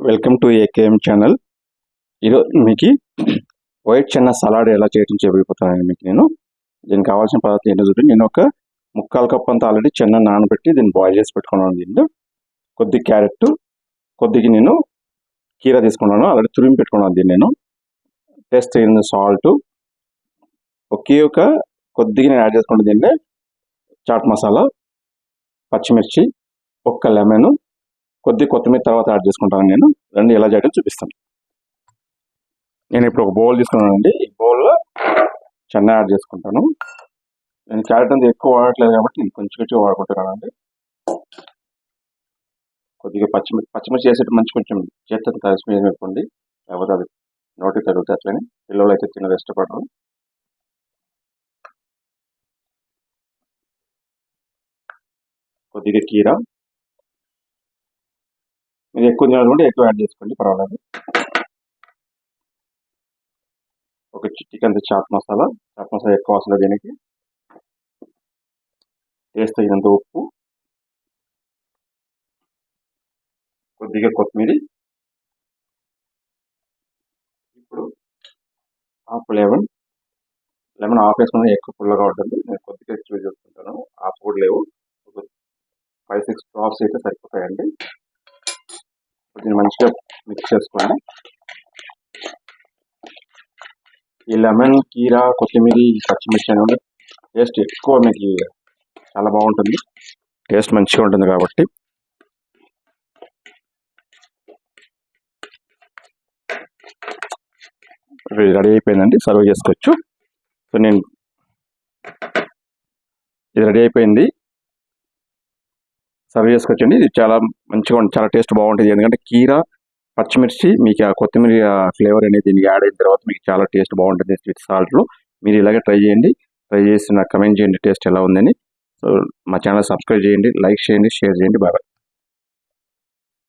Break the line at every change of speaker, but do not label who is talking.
Welcome to AKM channel. ఈరోజు మీకు white Chenna salad ఎలా చేయడం చెప్పిపోతాను. నేను దీనికి కావాల్సిన పదార్థం ఏంటో చూడండి. నేను ఒక 3/4 కప్ అంతా ఆల్రెడీ చెన్న నానబెట్టి దీన్ని బాయిల్ చేసి పెట్టుకున్నాను. దీంట్లో కొద్ది క్యారెట్, కొద్దిగా నేను కీరా తీసుకున్నాను, ఆల్రెడీ తురిమి పెట్టుకున్నాను. దీన్ని నేను టేస్ట్ అయిన సాల్ట్, ఒకే ఒక కొద్దిగా నేను యాడ్ చేసుకున్నాను. దీన్ని చాట్ మసాలా, పచ్చిమిర్చి, ఒక్క లెమన్, కొద్ది కొత్తిమీర తర్వాత యాడ్ చేసుకుంటాను. నేను రెండు ఎలా చేయడం చూపిస్తాను. నేను ఇప్పుడు ఒక బౌల్ తీసుకున్నానండి. ఈ బౌల్లో చెన్న యాడ్ చేసుకుంటాను. నేను క్యారెట్ అంతా ఎక్కువ వాడట్లేదు కాబట్టి నేను కొంచెం వాడుకుంటున్నానండి. కొద్దిగా పచ్చిమిర్చి వేసేటి మంచి కొంచెం చేతితో కలిసి వేసుకోండి, లేకపోతే అది నోటికి తగులుతుంది. అట్లనే పిల్లలు అయితే తినదు, ఇష్టపడరు. కొద్దిగా కీరా, మీరు ఎక్కువ తినాలనుకుంటే ఎక్కువ యాడ్ చేసుకోండి, పర్వాలేదు. ఒక చిటికెంత చాట్ మసాలా ఎక్కువ అవసరం దీనికి. టేస్ట్ అయినంత ఉప్పు, కొద్దిగా కొత్తిమీర. ఇప్పుడు లెమన్ హాఫ్ వేసుకుని ఎక్కువ పుల్లగా ఉంటుంది. నేను కొద్దిగా చూసి చేసుకుంటాను, హాఫ్ కూడా లేవు, ఒక 5-6 డ్రాప్స్ అయితే సరిపోతాయండి. దీన్ని మంచిగా మిక్స్ చేసుకోండి. ఈ లెమన్, కీరా, కొత్తిమీర, పచ్చిమిర్చి అనేది టేస్ట్ ఎక్కువ మీకు చాలా బాగుంటుంది, టేస్ట్ మంచిగా ఉంటుంది కాబట్టి. రెడీ అయిపోయిందండి, సర్వ్ చేసుకోవచ్చు. సో నేను ఇది రెడీ అయిపోయింది, సర్వ్ చేసుకోవచ్చండి. ఇది చాలా మంచిగా ఉంటుంది, చాలా టేస్ట్ బాగుంటుంది. ఎందుకంటే కీరా, పచ్చిమిర్చి, మీకు ఆ కొత్తిమీర ఫ్లేవర్ అనేది దీనికి యాడ్ అయిన తర్వాత మీకు చాలా టేస్ట్ బాగుంటుంది. స్వీట్ సాల్ట్లో మీరు ఇలాగే ట్రై చేయండి, ట్రై చేసి నాకు కమెంట్ చేయండి టేస్ట్ ఎలా ఉందని. సో మా ఛానల్ సబ్స్క్రైబ్ చేయండి, లైక్ చేయండి, షేర్ చేయండి. బాయ్.